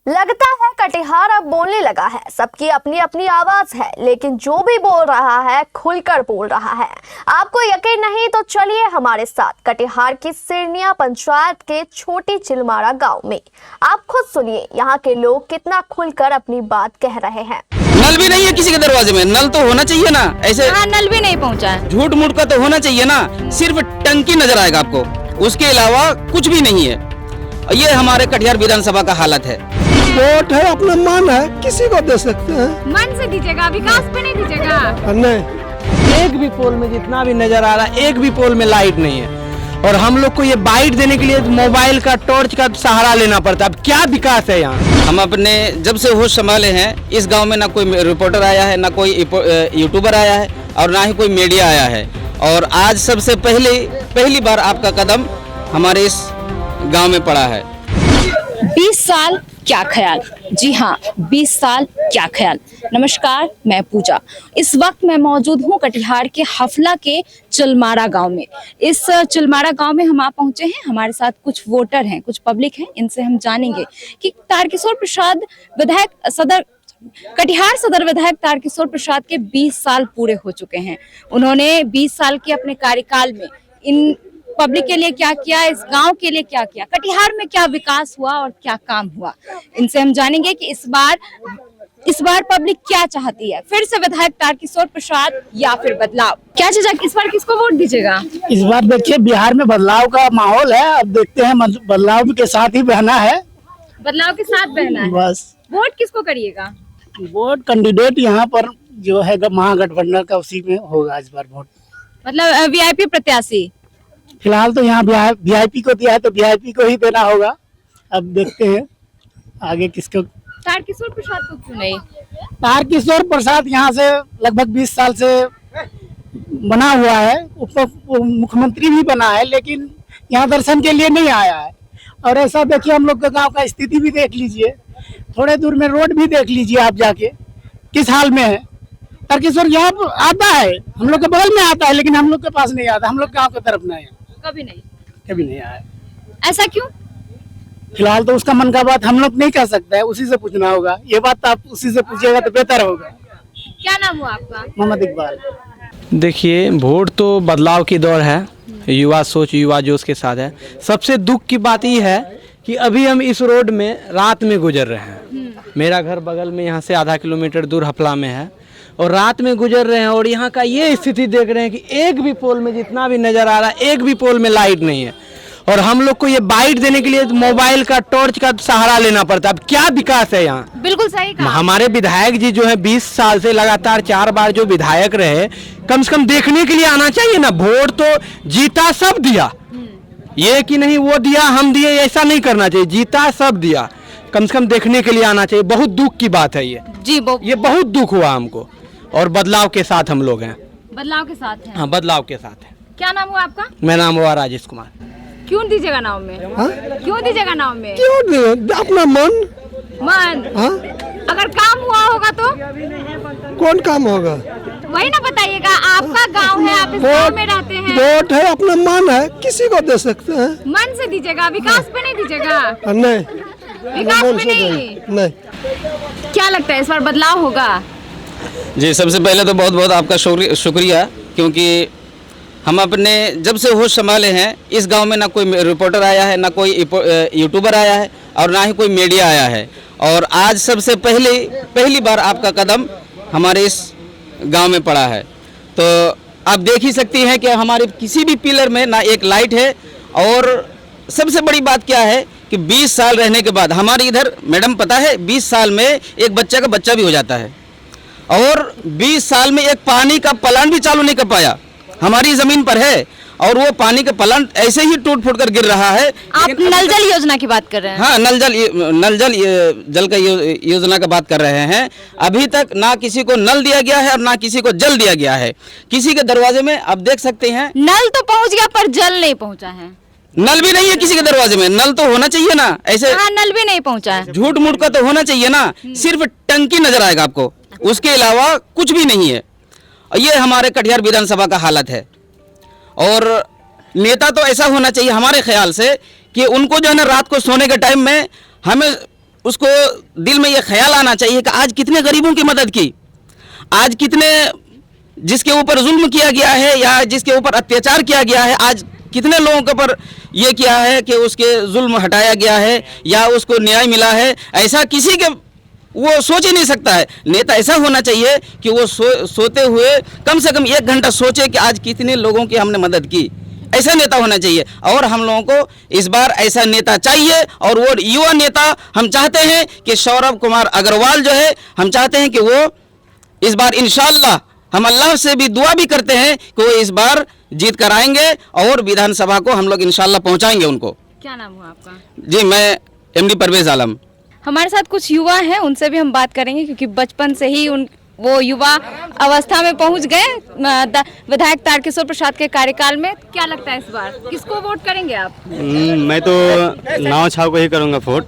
लगता है कटिहार अब बोलने लगा है। सबकी अपनी अपनी आवाज है, लेकिन जो भी बोल रहा है खुलकर बोल रहा है। आपको यकीन नहीं तो चलिए हमारे साथ कटिहार की सिरनिया पंचायत के छोटी चिलमारा गांव में। आप खुद सुनिए यहाँ के लोग कितना खुलकर अपनी बात कह रहे हैं। नल भी नहीं है किसी के दरवाजे में। नल तो होना चाहिए ना, ऐसे हाँ, नल भी नहीं पहुंचा है। झूठ मूठ का तो होना चाहिए ना। सिर्फ टंकी नजर आएगा आपको, उसके अलावा कुछ भी नहीं है। ये हमारे कटिहार विधानसभा का हालत है। वोट है, अपना मन है, किसी को दे सकते हैं। मन से दीजिएगा, विकास पे नहीं दीजिएगा। नहीं, एक भी पोल में जितना भी नजर आ रहा है, एक भी पोल में लाइट नहीं है। और हम लोग को ये बाइट देने के लिए मोबाइल का टॉर्च का सहारा लेना पड़ता है। अब क्या विकास है यहाँ? हम अपने जब से होश संभाले हैं, इस गांव में ना कोई रिपोर्टर आया है, ना कोई यूट्यूबर आया है, और ना ही कोई मीडिया आया है। और आज सबसे पहली बार आपका कदम हमारे इस गांव में पड़ा है। 20 साल क्या ख्याल। जी हाँ, 20 साल क्या ख्याल। नमस्कार, मैं पूजा। इस वक्त मैं मौजूद हूँ कटिहार के हफला के चिलमारा गांव में। इस चिलमारा गांव में हम आ पहुंचे हैं। हमारे साथ कुछ वोटर हैं, कुछ पब्लिक हैं। इनसे हम जानेंगे कि तारकिशोर प्रसाद विधायक कटिहार सदर विधायक तारकिशोर प्रसाद के 20 साल पूरे हो चुके हैं। उन्होंने 20 साल के अपने कार्यकाल में इन पब्लिक के लिए क्या किया, इस गांव के लिए क्या किया, कटिहार में क्या विकास हुआ और क्या काम हुआ। इनसे हम जानेंगे कि इस बार पब्लिक क्या चाहती है। फिर से विधायक तारकिशोर प्रसाद या फिर बदलाव। क्या चाचा, इस बार किसको वोट दीजिएगा? इस बार देखिए बिहार में बदलाव का माहौल है। अब देखते हैं, बदलाव के साथ ही बहना है। बदलाव के साथ बहना है। बस वोट किसको करिएगा? वोट कैंडिडेट यहाँ पर जो है महागठबंधन का, उसी में होगा इस बार वोट। मतलब वीआईपी प्रत्याशी। फिलहाल तो यहाँ वीआईपी को दिया है, तो वीआईपी को ही देना होगा। अब देखते हैं आगे किसको। तारकिशोर प्रसाद को क्यों नहीं? तारकिशोर प्रसाद यहाँ से लगभग 20 साल से बना हुआ है, मुख्यमंत्री भी बना है, लेकिन यहाँ दर्शन के लिए नहीं आया है। और ऐसा देखिए, हम लोग के गांव का स्थिति भी देख लीजिए, थोड़े दूर में रोड भी देख लीजिए आप जाके किस हाल में है। तारकिशोर यहाँ आता है, हम लोग के बगल में आता है, लेकिन हम लोग के पास नहीं आता। हम लोग गाँव की तरफ नहीं, कभी नहीं आया। ऐसा क्यों? फिलहाल तो उसका मन का बात हम लोग नहीं कह सकते हैं, उसी से पूछना होगा। ये बात तो आप उसी से पूछिएगा तो बेहतर होगा। क्या नाम हुआ आपका? मोहम्मद इकबाल। देखिए, वोट तो बदलाव की दौर है। युवा सोच, युवा जोश के साथ है। सबसे दुख की बात ये है कि अभी हम इस रोड में रात में गुजर रहे हैं। मेरा घर बगल में यहाँ से आधा किलोमीटर दूर हफला में है, और रात में गुजर रहे हैं, और यहाँ का ये स्थिति देख रहे हैं कि एक भी पोल में जितना भी नजर आ रहा है, एक भी पोल में लाइट नहीं है। और हम लोग को ये बाइट देने के लिए मोबाइल का टॉर्च का सहारा लेना पड़ता है। अब क्या विकास है यहाँ? बिल्कुल सही कहा। हमारे विधायक जी जो है 20 साल से लगातार 4 बार जो विधायक रहे, कम से कम देखने के लिए आना चाहिए ना। वोट तो जीता सब दिया, ये कि नहीं वो दिया हम दिए, ऐसा नहीं करना चाहिए। जीता सब दिया, कम से कम देखने के लिए आना चाहिए। बहुत दुख की बात है ये जी। ये बहुत दुख हुआ हमको। और बदलाव के साथ हम लोग हैं। बदलाव के साथ हैं। हाँ, बदलाव के साथ है। क्या नाम हुआ आपका? मेरा नाम हुआ राजेश कुमार। क्यों दीजिएगा नाम में? क्यों दीजिएगा नाम में? क्यों? अपना मन। हाँ? अगर काम हुआ होगा तो? कौन काम होगा? वही ना बताइएगा। आपका गांव है, आप इस गांव में रहते हैं। वोट है, अपना मन है, किसी को दे सकते हैं। मन से दीजिएगा, विकास पे नहीं दीजिएगा। नहीं, विकास पे नहीं। क्या लगता है इस बार बदलाव होगा? जी, सबसे पहले तो बहुत बहुत आपका शुक्रिया, क्योंकि हम अपने जब से होश संभाले हैं, इस गांव में ना कोई रिपोर्टर आया है, ना कोई यूट्यूबर आया है, और ना ही कोई मीडिया आया है। और आज सबसे पहली बार आपका कदम हमारे इस गांव में पड़ा है। तो आप देख ही सकती हैं कि हमारे किसी भी पिलर में ना एक लाइट है। और सबसे बड़ी बात क्या है कि 20 साल रहने के बाद हमारे इधर, मैडम पता है, 20 साल में एक बच्चे का बच्चा भी हो जाता है। और 20 साल में एक पानी का प्लांट भी चालू नहीं कर पाया। हमारी ज़मीन पर है, और वो पानी का प्लांट ऐसे ही टूट फूट कर गिर रहा है। आप नल जल योजना की बात कर रहे हैं? हाँ, नल जल का योजना का बात कर रहे हैं। अभी तक ना किसी को नल दिया गया है और ना किसी को जल दिया गया है। किसी के दरवाजे में आप देख सकते हैं, नल तो पहुंच गया पर जल नहीं पहुंचा है। नल भी नहीं है किसी के दरवाजे में। नल तो होना चाहिए ना, ऐसे हाँ, नल भी नहीं पहुंचा है। झूठ मूठ का तो होना चाहिए ना। सिर्फ टंकी नजर आएगा आपको, उसके अलावा कुछ भी नहीं है। ये हमारे कटिहार विधानसभा का हालत है। और नेता तो ऐसा होना चाहिए हमारे ख्याल से कि उनको जो है ना, रात को सोने के टाइम में हमें उसको दिल में ये ख्याल आना चाहिए कि आज कितने गरीबों की मदद की, आज कितने जिसके ऊपर जुल्म किया गया है या जिसके ऊपर अत्याचार किया गया है, आज कितने लोगों के ऊपर ये किया है कि उसके जुल्म हटाया गया है या उसको न्याय मिला है। ऐसा किसी के वो सोच ही नहीं सकता है। नेता ऐसा होना चाहिए कि वो सोते हुए कम से कम 1 घंटा सोचे कि आज कितने लोगों की हमने मदद की। ऐसा नेता होना चाहिए और हम लोगों को इस बार ऐसा नेता चाहिए। और वो युवा नेता हम चाहते हैं कि सौरभ कुमार अग्रवाल जो है, हम चाहते हैं कि वो इस बार इंशाअल्लाह, हम अल्लाह से भी दुआ भी करते हैं कि वो इस बार जीत कर आएंगे और विधानसभा को हम लोग इंशाअल्लाह पहुंचाएंगे उनको। क्या नाम हुआ आपका? जी, मैं MD परवेज आलम। हमारे साथ कुछ युवा हैं, उनसे भी हम बात करेंगे क्योंकि बचपन से ही वो युवा अवस्था में पहुंच गए विधायक तारकिशोर प्रसाद के कार्यकाल में। क्या लगता है इस बार किसको वोट करेंगे आप? मैं तो नाव छाव को ही करूंगा वोट,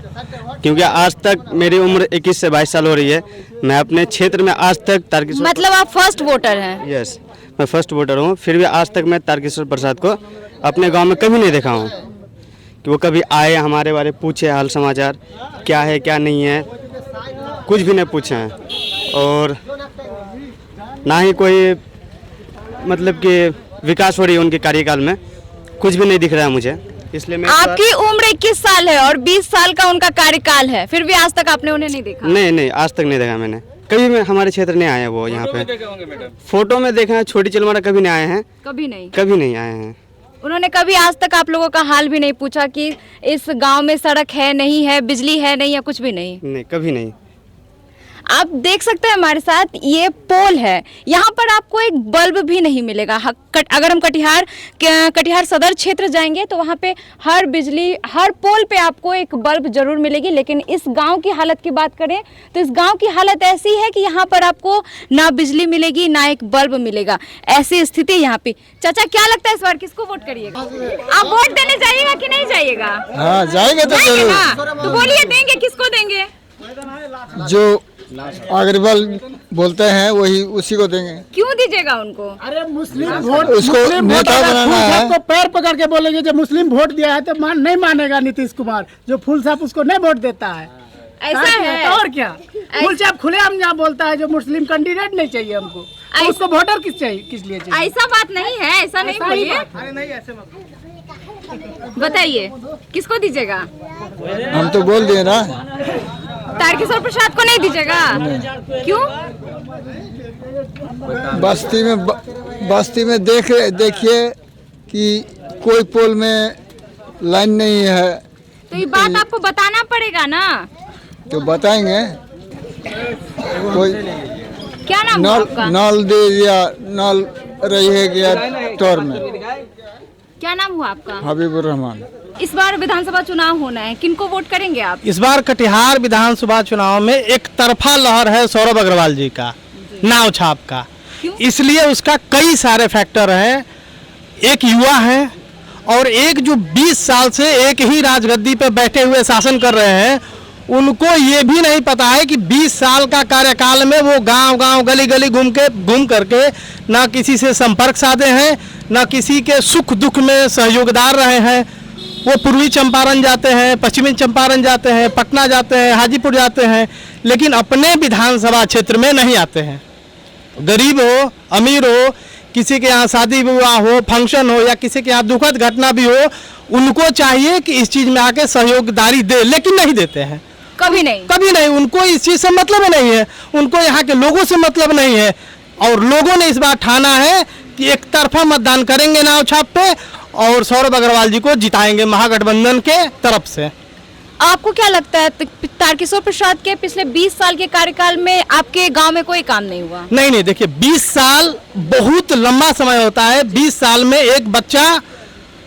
क्योंकि आज तक मेरी उम्र 21 से 22 साल हो रही है। मैं अपने क्षेत्र में आज तक तारकिशोर, मतलब आप फर्स्ट वोटर हैं? यस, मैं फर्स्ट वोटर हूँ। फिर भी आज तक मैं तारकिशोर प्रसाद को अपने गाँव में कभी नहीं देखा हूँ कि वो कभी आए, हमारे बारे में पूछे हाल समाचार क्या है क्या नहीं है, कुछ भी नहीं पूछे हैं। और ना ही कोई मतलब कि विकास हो रही है उनके कार्यकाल में, कुछ भी नहीं दिख रहा है मुझे। इसलिए मैं आपकी उम्र 21 साल है और 20 साल का उनका कार्यकाल है, फिर भी आज तक आपने उन्हें नहीं देखा? नहीं, आज तक नहीं देखा मैंने कभी। मैं हमारे क्षेत्र नहीं आए वो यहाँ पे। फोटो में देखा है, छोटी चिलमारा कभी नहीं आए हैं। कभी नहीं आए हैं। उन्होंने कभी आज तक आप लोगों का हाल भी नहीं पूछा कि इस गांव में सड़क है नहीं है, बिजली है नहीं, या कुछ भी नहीं? नहीं, कभी नहीं। आप देख सकते हैं हमारे साथ ये पोल है, यहाँ पर आपको एक बल्ब भी नहीं मिलेगा। अगर हम कटिहार सदर क्षेत्र जाएंगे तो वहाँ पे हर पोल पे आपको एक बल्ब जरूर मिलेगी। लेकिन इस गांव की हालत की बात करें तो इस गांव की हालत ऐसी है कि यहाँ पर आपको ना बिजली मिलेगी ना एक बल्ब मिलेगा, ऐसी स्थिति यहाँ पे। चाचा, क्या लगता है इस बार किसको वोट करिएगा? आप वोट देने जाइएगा कि नहीं जाइएगा? हाँ, जाएंगे तो जाएंगे ना? तो बोलिए, देंगे किसको देंगे? जो अग्रवाल बोलते हैं वही उसी को देंगे। क्यों दीजिएगा उनको? अरे मुस्लिम वोट, उसको मुस्लिम नेता वोट बनाना है। तो पैर पकड़ के बोलेंगे जो मुस्लिम वोट दिया है तो नहीं मानेगा नीतीश कुमार। जो फूल साहब उसको नहीं वोट देता है। ऐसा है? तो और क्या, फूल साहब खुलेआम यहाँ बोलता है जो मुस्लिम कैंडिडेट नहीं चाहिए हमको, तो उसको वोटर किस लिए चाहिए? ऐसा बात नहीं है, ऐसा नहीं बोलिए। बताइए किसको दीजिएगा? हम तो बोल दिए ना, तारकिशोर प्रसाद को नहीं दीजिएगा? क्यों? बस्ती में देखिए कि कोई पोल में लाइन नहीं है। तो ये बात आपको बताना पड़ेगा ना। तो बताएंगे। कोई क्या नाम है आपका? नल दे दिया, नल रही है गया टोर में। क्या नाम हुआ आपका? हबीबुर रहमान। इस बार विधानसभा चुनाव होना है, किनको वोट करेंगे आप? इस बार कटिहार विधानसभा चुनाव में एक तरफा लहर है सौरभ अग्रवाल जी का, नाव छाप का। इसलिए उसका कई सारे फैक्टर हैं। एक युवा है और एक जो 20 साल से एक ही राजगद्दी पे बैठे हुए शासन कर रहे हैं, उनको ये भी नहीं पता है कि 20 साल का कार्यकाल में वो गांव गली घूम करके ना किसी से संपर्क साधे हैं, ना किसी के सुख दुख में सहयोगदार रहे हैं। वो पूर्वी चंपारण जाते हैं, पश्चिमी चंपारण जाते हैं, पटना जाते हैं, हाजीपुर जाते हैं, लेकिन अपने विधानसभा क्षेत्र में नहीं आते हैं। गरीब हो, अमीर हो, किसी के यहाँ शादी विवाह हो, फंक्शन हो या किसी के यहाँ दुखद घटना भी हो, उनको चाहिए कि इस चीज़ में आके सहयोगदारी दे, लेकिन नहीं देते हैं। कभी नहीं। उनको इस चीज़ से मतलब नहीं है, उनको यहाँ के लोगों से मतलब नहीं है। और लोगों ने इस बार ठाना है कि एक तरफा मतदान करेंगे नाव छाप पे और सौरभ अग्रवाल जी को जिताएंगे महागठबंधन के तरफ से। आपको क्या लगता है तारकिशोर प्रसाद के पिछले 20 साल के कार्यकाल में आपके गांव में कोई काम नहीं हुआ? नहीं, देखिए 20 साल बहुत लंबा समय होता है। 20 साल में एक बच्चा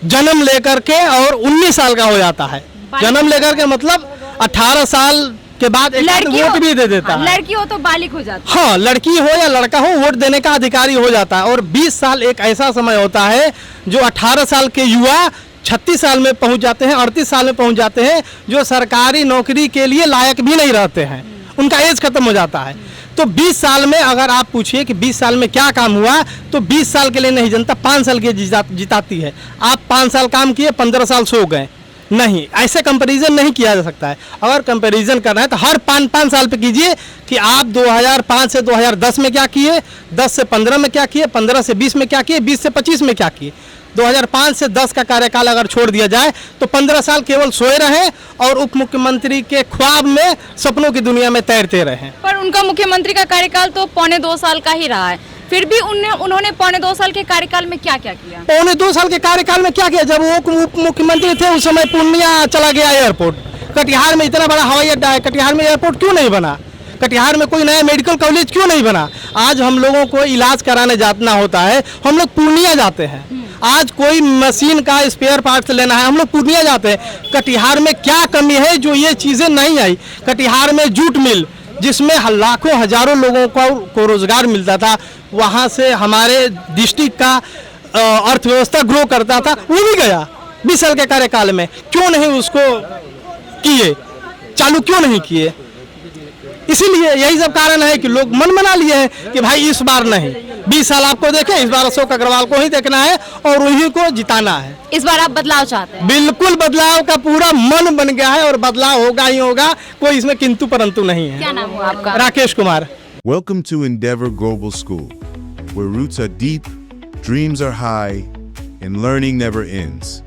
जन्म लेकर के और 19 साल का हो जाता है। जन्म लेकर के मतलब 18 साल के बाद एक वोट भी दे देता है। लड़की हो तो बालिग हो जाता है। हाँ, लड़की हो या लड़का हो, वोट देने का अधिकारी हो जाता है। और 20 साल एक ऐसा समय होता है जो 18 साल के युवा 36 साल में पहुंच जाते हैं, 38 साल में पहुंच जाते हैं, जो सरकारी नौकरी के लिए लायक भी नहीं रहते हैं, उनका एज खत्म हो जाता है। तो 20 साल में अगर आप पूछिए कि 20 साल में क्या काम हुआ, तो 20 साल के लिए नहीं, जनता 5 साल के जिताती है। आप 5 साल काम किए, 15 साल सो गए, नहीं, ऐसे कंपैरिजन नहीं किया जा सकता है। अगर कंपैरिजन करना है तो हर 5-5 साल पे कीजिए कि आप 2005 से 2010 में क्या किए, 10 से 15 में क्या किए, 15 से 20 में क्या किए, 20 से 25 में क्या किए। 2005 से 10 का कार्यकाल अगर छोड़ दिया जाए तो 15 साल केवल सोए रहे और उप मुख्यमंत्री के ख्वाब में सपनों की दुनिया में तैरते रहे। पर उनका मुख्यमंत्री का कार्यकाल तो 1.25 साल का ही रहा है, फिर भी उन्होंने 1.25 साल के कार्यकाल में क्या क्या किया? 1.25 साल के कार्यकाल में क्या किया? जब वो उप मुख्यमंत्री थे उस समय पूर्णिया चला गया एयरपोर्ट। कटिहार में इतना बड़ा हवाई अड्डा है, कटिहार में एयरपोर्ट क्यों नहीं बना? कटिहार में कोई नया मेडिकल कॉलेज क्यों नहीं बना? आज हम लोगों को इलाज कराने जाना होता है, हम लोग पूर्णिया जाते हैं। आज कोई मशीन का स्पेयर पार्ट्स लेना है, हम लोग पूर्णिया जाते हैं। कटिहार में क्या कमी है जो ये चीज़ें नहीं आई? कटिहार में जूट मिल जिसमें लाखों हजारों लोगों को रोजगार मिलता था, वहाँ से हमारे डिस्ट्रिक्ट का अर्थव्यवस्था ग्रो करता था, वो भी गया 20 साल के कार्यकाल में। क्यों नहीं उसको किए, चालू क्यों नहीं किए? इसीलिए यही सब कारण है कि लोग मन बना लिए हैं कि भाई इस बार नहीं, 20 साल आपको देखें, इस बार अशोक अग्रवाल को ही देखना है और उन्हीं को जिताना है। इस बार आप बदलाव चाहते हैं? बिल्कुल, बदलाव का पूरा मन बन गया है और बदलाव होगा ही होगा, कोई इसमें किंतु परंतु नहीं है। क्या नाम हुआ आपका? Rakesh Kumar. Welcome to Endeavor Global School, where roots are deep, dreams are high, and learning never ends.